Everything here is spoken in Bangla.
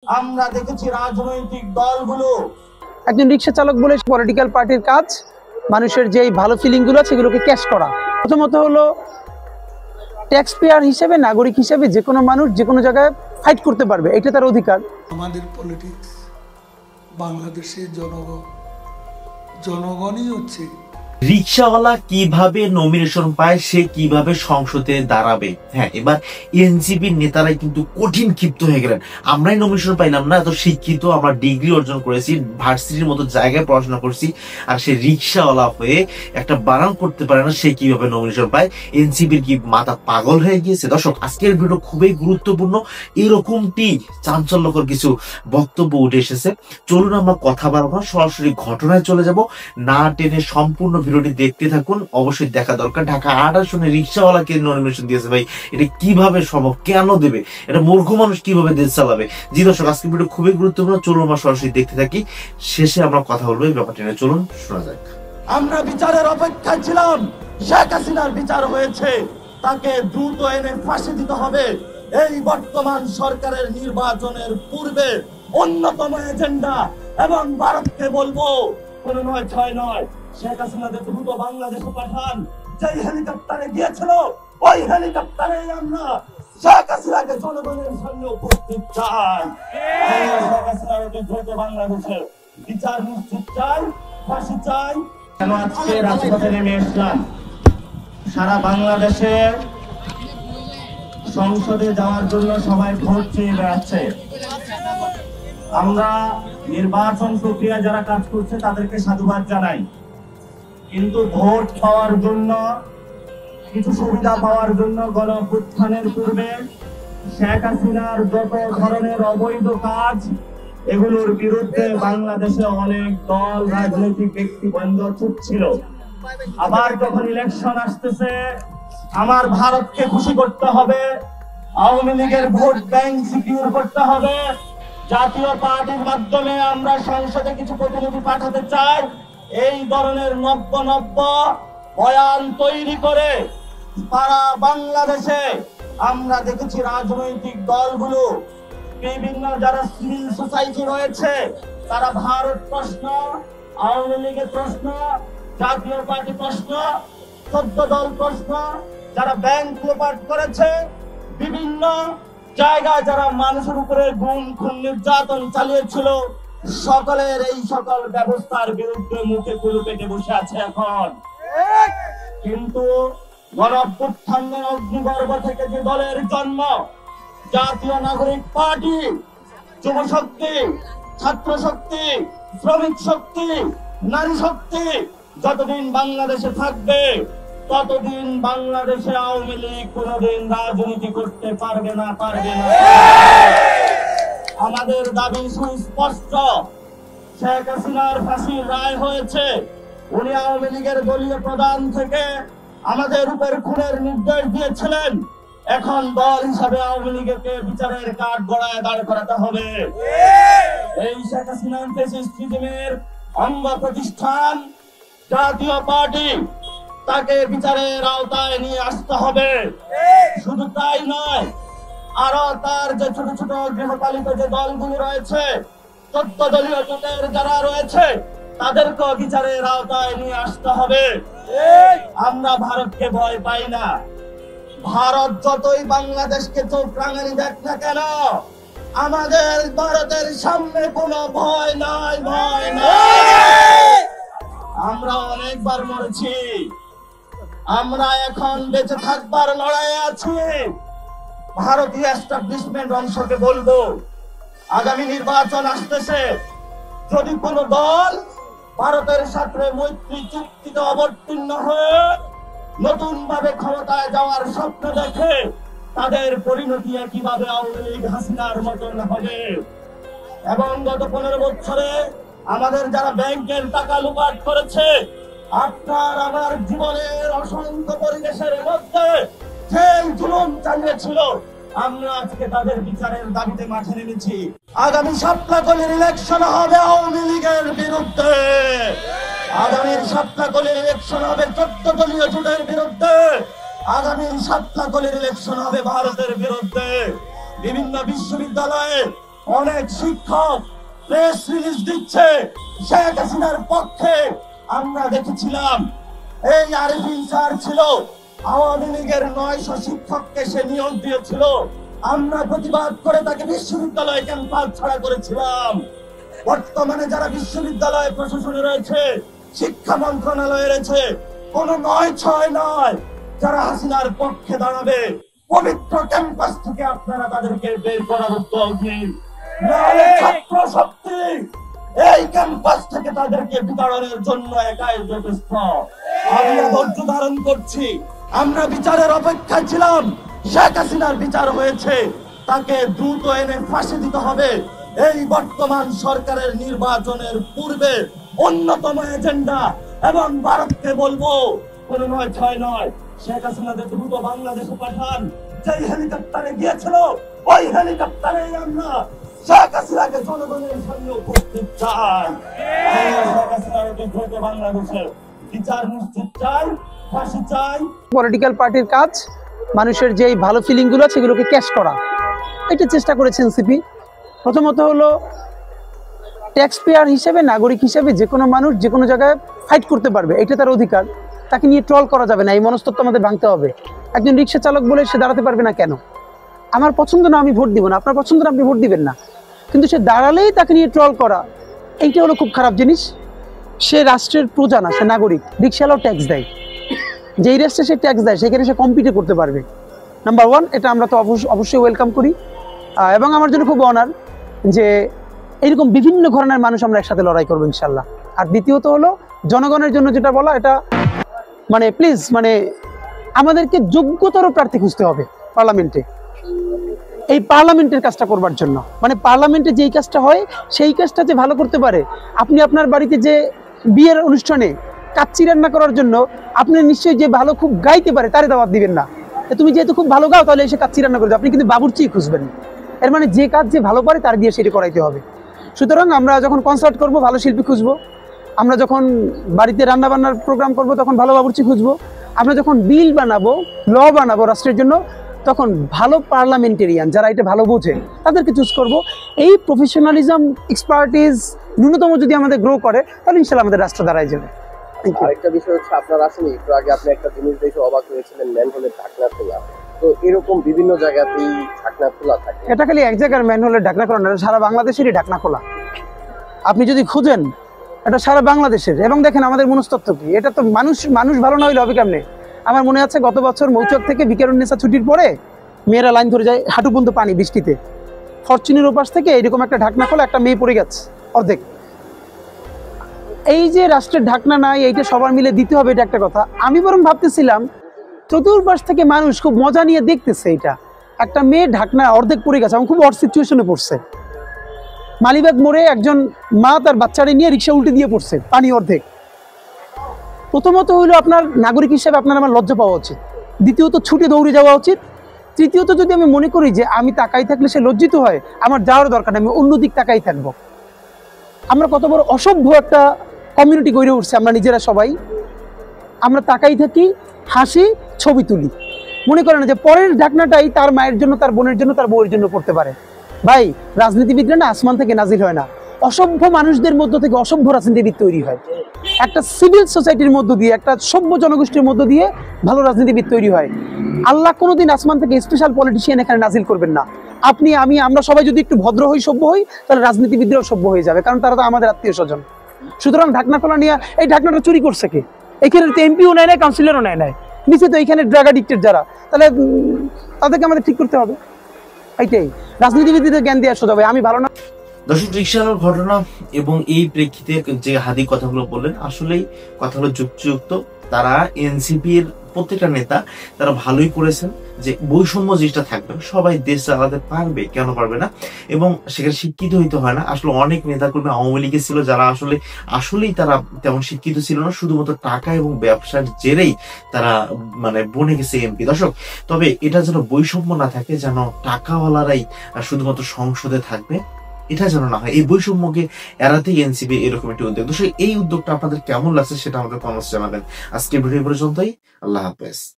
আমরা দেখেছি রাজনৈতিক দলগুলো, একজন রিক্সা চালক বলে পলিটিক্যাল পার্টির কাজ মানুষের যে ভালো ফিলিং গুলো সেগুলোকে ক্যাশ করা। প্রথমত হলো ট্যাক্স পেয়ার হিসেবে, নাগরিক হিসেবে যে কোনো মানুষ যে কোনো জায়গায় ফাইট করতে পারবে, এটা তার অধিকার। আমাদের পলিটিক্স, বাংলাদেশের জনগণই হচ্ছে রিক্সাওয়ালা কিভাবে নমিনেশন পায়, সে কিভাবে সংসদে দাঁড়াবে। হ্যাঁ, এবার এনসিপির নেতারাই কিন্তু কঠিন ক্ষিপ্ত হয়ে গেলেন। আমরাই নমিনেশন পাইলাম না, এত শিক্ষিত, আমরা ডিগ্রি অর্জন করেছি, ভার্সিটির মতো জায়গায় পড়াশোনা করছি, আর সে রিক্সাওয়ালা হয়ে একটা বানান করতে পারে না, সে কিভাবে নমিনেশন পায়? এনসিপির কি মাথা পাগল হয়ে গিয়েছে? দর্শক, আজকের ভিডিও খুবই গুরুত্বপূর্ণ। এরকমটি চাঞ্চল্যকর কিছু বক্তব্য উঠে এসেছে। চলুন আমরা কথা বাড়াবো না, সরাসরি ঘটনায় চলে যাব। না টেনে সম্পূর্ণ ভিডিওটি দেখতে থাকুন। অবশ্যই দেখা দরকার। ঢাকা ৮ আসনে রিক্সাওয়ালাকে নমিনেশন দিয়েছে ভাই, এটা কিভাবে সম্ভব? কেন দেবে? এটা মূর্খ মানুষ কিভাবে দেশ চালাবে? জি দর্শক, আজকে ভিডিও খুবই গুরুত্বপূর্ণ। চলুন আমরা সরাসরি দেখতে থাকি, শেষে আমরা কথা বলবো এই ব্যাপারটি নিয়ে। চলুন শোনা যাক। আমরা বিচারের অপেক্ষায় ছিলাম। শেখ হাসিনার বিচার হয়েছে, তাকে দ্রুত এনে ফাঁসি দিতে হবে। এই বর্তমান সরকারের নির্বাচনের পূর্বে অন্যতম এজেন্ডা। এবং ভারতকে বলবো, কোন ৯/৬ নয়, শেখ হাসিনাকে দ্রুত বাংলাদেশে পাঠান। যেই হেলিকপ্টারে গিয়েছিল ওই হেলিকপ্টারে আমরা শেখ হাসিনাকে জনগণের সামনে উপস্থিত চাই। শেখ হাসিনার দ্রুত বাংলাদেশে বিচার নিশ্চিত চাই, ফাঁসি চাই। কেন আজকে রাজপথে নেমে এসলাম? সারা বাংলাদেশে সংসদে যাওয়ার জন্য সবাই ভোট চেয়ে বেড়াচ্ছে। আমরা নির্বাচন প্রক্রিয়া যারা কাজ করছে তাদেরকে সাধুবাদ জানাই, কিন্তু ভোট পাওয়ার জন্য, কিছু সুবিধা পাওয়ার জন্য গণঅভ্যুত্থানের পূর্বে শেখ হাসিনার যত ধরনের অবৈধ কাজ, এগুলোর বিরুদ্ধে বাংলাদেশে অনেক দল, রাজনৈতিক ব্যক্তিবৃন্দ চুপ ছিল। আবার যখন ইলেকশন আসতেছে, আমার ভারতকে খুশি করতে হবে, আওয়ামী লীগের ভোট ব্যাংক সিকিউর করতে হবে, জাতীয় পার্টির মাধ্যমে আমরা সংসদে কিছু প্রতিনিধি পাঠাতে চাই, এই ধরনের নব্য বয়ান তৈরি করে সারা বাংলাদেশে আমরা দেখেছি রাজনৈতিক দলগুলো, বিভিন্ন যারা সিভিল সোসাইটি রয়েছে, তারা ভারত প্রশ্ন, আওয়ামী লীগের প্রশ্ন, জাতীয় পার্টি প্রশ্ন, 14 দল প্রশ্ন, যারা ব্যাংক লোপাট করেছে, বিভিন্ন জায়গায় যারা মানুষের উপরে গুম খুন নির্যাতন চালিয়েছিল, সকলের এই সকল ব্যবস্থার বিরুদ্ধে মুখে কুলু পেটে বসে আছে এখন। কিন্তু গণঅভ্যুত্থানের অগ্নিগর্ভ থেকে যে দলের জন্ম, জাতীয় নাগরিক পার্টি, যুব শক্তি, ছাত্র শক্তি, শ্রমিক শক্তি, নারী শক্তি, যতদিন বাংলাদেশে থাকবে ততদিন বাংলাদেশে আওয়ামী লীগ কোনদিন রাজনীতি করতে পারবে না। আমাদের দাবি সুস্পষ্ট। শেখ হাসিনার ফাঁসির রায় হয়েছে, উনি আওয়ামী লীগের দলীয় প্রধান থেকে আমাদের উপর খুনের নির্দেশ দিয়েছিলেন। এখন দল হিসাবে আওয়ামী লীগকে বিচারের কাঠ গড়ায় দাঁড় করাতে হবে। এই শেখ হাসিনার ফ্যাসিস্ট রিজিমের অঙ্গ প্রতিষ্ঠান জাতীয় পার্টি, তাকে বিচারের আওতায় নিয়ে আসতে হবে। শুধু তাই নয়, আরো তার যে ছোট ছোট গৃহপালিত যে দলগুলো রয়েছে, 14 দলীয় জোটের যারা রয়েছে, তাদেরকেও বিচারের আওতায় নিয়ে আসতে হবে। আমরা ভারতকে ভয় পাই না। ভারত যতই বাংলাদেশকে চোখ রাঙানি দেখ না কেন, আমাদের ভারতের সামনে কোনো ভয় নাই। আমরা অনেকবার মরেছি, আমরা এখন বেঁচে থাকবার লড়াইয়ে আছি। ভারতীয় এস্টাবলিশমেন্ট অংশকে বলবো, আগামী নির্বাচন আসতেছে, যদি কোন দল ভারতের সাথে মৈত্রী চুক্তিতে অবতীর্ণ হয়ে নতুন ভাবে ক্ষমতায় যাওয়ার স্বপ্ন দেখে, তাদের পরিণতি কিভাবে আওয়ামী লীগ হাসিনার মতন হবে। এবং গত 15 বছরে আমাদের যারা ব্যাংকের টাকা লুপাট করেছে, আপনার আমার জীবনের অসংখ্য পরিবেশের মধ্যে যে জুলুম চালিয়েছিল, আমরা আজকে তাদের বিচারের দাবিতে মাঠে নেমেছি। আগামী সাপ্তাহকলির ইলেকশন হবে আওয়ামী লীগের বিরুদ্ধে। আগামীর সাপ্তাহকলির ইলেকশন হবে 14 দলীয় জোটের বিরুদ্ধে। আগামীর সাপ্তাহকলির ইলেকশন হবে ভারতের বিরুদ্ধে। বিভিন্ন বিশ্ববিদ্যালয়ে অনেক শিক্ষক প্রেস রিলিজ দিচ্ছে শেখ হাসিনার পক্ষে। আমরা দেখেছিলাম এই আরিফিন স্যার ছিল আওয়ামী লীগের 900 শিক্ষককে সে নিয়োগ দিয়েছিল। আমরা প্রতিবাদ করে তাকে বিশ্ববিদ্যালয় ক্যাম্পাস ছাড়া করেছিলাম। বর্তমানে যারা বিশ্ববিদ্যালয় প্রশাসনে রয়েছে, শিক্ষা মন্ত্রণালয়ে রয়েছে, কোন 9-6 নয়, যারা হাসিনার পক্ষে দাঁড়াবে পবিত্র ক্যাম্পাস থেকে আপনারা তাদেরকে বের করার উদ্যোগ নিন। নাহলে ছাত্র শক্তি এই ক্যাম্পাস থেকে তাদেরকে বিতাড়নের জন্য একাই যথেষ্ট। আমরা ধৈর্য ধারণ করছি, আমরা বিচারের অপেক্ষায় ছিলাম। শেখ হাসিনার বিচার হয়েছে, তাকে দ্রুত এনে ফাঁসি দিতে হবে। এই বর্তমান সরকারের নির্বাচনের পূর্বে অন্যতম এজেন্ডা। এবং ভারতকে বলবো কোন 9-6 নয়, শেখ হাসিনাকে দ্রুত বাংলাদেশে পাঠান। যেই হেলিকপ্টারে গিয়েছিল ওই হেলিকপ্টারে আমরা শেখ হাসিনাকে জনগণের সঙ্গে উপস্থিত চাই। শেখ হাসিনাকে দ্রুত বাংলাদেশে বিচার নিশ্চিত চাই, ফাঁসি চাই। পলিটিক্যাল পার্টির কাজ মানুষের যেই ভালো ফিলিং গুলো সেগুলোকে ক্যাশ করা, এটা চেষ্টা করেছে এনসিপি। প্রথমত হলো ট্যাক্স পেয়ার হিসেবে, নাগরিক হিসেবে যে কোনো মানুষ যে কোনো জায়গায় ফাইট করতে পারবে, এটা তার অধিকার। তাকে নিয়ে ট্রল করা যাবে না, এই মনস্তত্ত্ব আমাদের ভাঙতে হবে। একজন রিক্সা চালক বলে সে দাঁড়াতে পারবে না কেন? আমার পছন্দ না আমি ভোট দিব না, আপনার পছন্দ না আপনি ভোট দিবেন না, কিন্তু সে দাঁড়ালেই তাকে নিয়ে ট্রল করা, এইটা হলো খুব খারাপ জিনিস। সে রাষ্ট্রের প্রজা না, সে নাগরিক। রিক্সাওয়ালাও ট্যাক্স দেয়, যেই রাষ্ট্রে সে ট্যাক্স দেয় সেখানে সে কম্পিটে করতে পারবে। নাম্বার 1, এটা আমরা তো অবশ্যই ওয়েলকাম করি। এবং আমার জন্য খুব অনার যে এরকম বিভিন্ন ধরনের মানুষ আমরা একসাথে লড়াই করবো ইনশাল্লাহ। আর দ্বিতীয়ত হলো জনগণের জন্য যেটা বলা, এটা মানে প্লিজ মানে আমাদেরকে যোগ্যতর প্রার্থী খুঁজতে হবে পার্লামেন্টে, এই পার্লামেন্টের কাজটা করবার জন্য। মানে পার্লামেন্টে যেই কাজটা হয় সেই কাজটা যে ভালো করতে পারে। আপনি আপনার বাড়িতে যে বিয়ের অনুষ্ঠানে কাচ্চি রান্না করার জন্য আপনি নিশ্চয়ই যে ভালো খুব গাইতে পারে তারে দাওয়াত দিবেন না। তুমি যেহেতু খুব ভালো গাও তাহলে এসে কাচ্চি রান্না করে দাও, আপনি কিন্তু বাবুর্চি খুঁজবেন। এর মানে যে কাজ যে ভালো পারে তার দিয়ে সেটা করাইতে হবে। সুতরাং আমরা যখন কনসার্ট করব ভালো শিল্পী খুঁজবো, আমরা যখন বাড়িতে রান্না বান্নার প্রোগ্রাম করব তখন ভালো বাবুর্চি খুঁজবো, আমরা যখন বিল বানাবো, ল বানাবো রাষ্ট্রের জন্য তখন ভালো পার্লামেন্টেরিয়ান যারা এটা ভালো বোঝে তাদেরকে চুজ করব। এই প্রফেশনালিজম, এক্সপার্টিস ন্যূনতম যদি আমাদের গ্রো করে তাহলে ইনশাল্লাহ আমাদের রাষ্ট্র দাঁড়ায় যাবে। আরেকটা বিষয় হচ্ছে, আপনার আসলে একটু আগে আপনি একটা জিনিস দেখে অবাক হয়েছিলেন, ম্যানহোলের ঢাকনা খোলা। তো এরকম বিভিন্ন জায়গাতেই ঢাকনা খোলা থাকে। এটা খালি এক জায়গার ম্যানহোলের ঢাকনা খোলা না, সারা বাংলাদেশেরই ঢাকনা খোলা। আপনি যদি খুঁজেন এটা সারা বাংলাদেশের। এবং দেখেন আমাদের মনস্তত্ত্ব কি, এটা তো মানুষ ভালো না হইলে হবে কেমনে? আমার মনে আছে গত বছর মৌচক থেকে বিকেরুন্নেসা ছুটির পরে মেয়েরা লাইন ধরে যায়, হাঁটু পর্যন্ত পানি বৃষ্টিতে। ফরচুনের ওপাশ থেকে এরকম একটা ঢাকনা খোলা, একটা মেয়ে পড়ে গেছে অর্ধেক। এই যে রাষ্ট্রের ঢাকনা নাই, এইটা সবার মিলে দিতে হবে, এটা একটা কথা। আমি বরং ভাবতেছিলাম চতুর্পাশ থেকে মানুষ খুব মজা নিয়ে দেখতেছে, এটা একটা মেয়ে ঢাকনা অর্ধেক পড়ে গেছে এবং খুব অড সিচুয়েশনে পড়ছে। মালিবাগ মোড়ে একজন মা তার বাচ্চারে নিয়ে রিক্সা উল্টে দিয়ে পড়ছে, পানি অর্ধেক। প্রথমত হইলো আপনার নাগরিক হিসেবে আপনার আমার লজ্জা পাওয়া উচিত, দ্বিতীয়ত ছুটে দৌড়ে যাওয়া উচিত, তৃতীয়ত যদি আমি মনে করি যে আমি তাকাই থাকলে সে লজ্জিত হয়, আমার যাওয়ার দরকার নেই, আমি অন্যদিক তাকাই থাকবো। আমরা কত বড় অসভ্য একটা কমিউনিটি গড়ে উঠছে আমরা নিজেরা সবাই। আমরা তাকাই থাকি, হাসি, ছবি তুলি, মনে করেন যে পরের ঢাকনাটাই তার মায়ের জন্য, তার বোনের জন্য, তার বউয়ের জন্য পড়তে পারে। ভাই, রাজনীতিবিদরা না আসমান থেকে নাজিল হয় না, অসভ্য মানুষদের মধ্য থেকে অসভ্য রাজনীতিবিদ তৈরি হয়। একটা সিভিল সোসাইটির মধ্য দিয়ে, একটা সভ্য জনগোষ্ঠীর মধ্য দিয়ে ভালো রাজনীতিবিদ তৈরি হয়। আল্লাহ কোনোদিন আসমান থেকে স্পেশাল পলিটিশিয়ান এখানে নাজিল করবেন না। আপনি, আমি, আমরা সবাই যদি একটু ভদ্র হই, সভ্য হই, তাহলে রাজনীতিবিদরাও সভ্য হয়ে যাবে, কারণ তারা তো আমাদের আত্মীয় স্বজন। সুতরাং ঢাকনা খোলা নিয়ে, এই ঢাকনাটা চুরি করছে কে? এখানে তো এমপিও নেয় নাই, কাউন্সিলরও নেয় নাই, নিচে তো এইখানে ড্রাগ অ্যাডিক্টেড যারা, তাহলে তাদেরকে আমাদের ঠিক করতে হবে। এইটাই রাজনীতিবিদদের জ্ঞান দিয়ে আসতে হবে, আমি ভালো না। দর্শক, রিকশার ঘটনা এবং এই প্রেক্ষিতে যে হাদি কথাগুলো বললেন, আসলেই কথাগুলো যুক্তিযুক্ত। তারা এনসিপির প্রত্যেকটা নেতা তারা ভালোই করেছেন যে বৈষম্য জিনিসটা থাকবে, সবাই দেশ চালাতে পারবে, কেন পারবে না, এবং সেখানে শিক্ষিত হইতে হয় না। আসলে অনেক নেতাকর্মী আওয়ামী লীগে ছিল যারা আসলেই তারা তেমন শিক্ষিত ছিল না, শুধুমাত্র টাকা এবং ব্যবসার জেরেই তারা মানে বনে গেছে এমপি। দর্শক, তবে এটা যেন বৈষম্য না থাকে, যেন টাকাওয়ালারাই শুধুমাত্র সংসদে থাকবে, এটা যেন না হয়। এই বৈষম্যকে এড়াতেই এনসিপি এরকম একটি উদ্যোগ। দর্শক, এই উদ্যোগটা আপনাদের কেমন লাগছে সেটা আমাদের কমেন্টস জানাবেন। আজকে ভিডিও পর্যন্তই, আল্লাহ হাফেজ।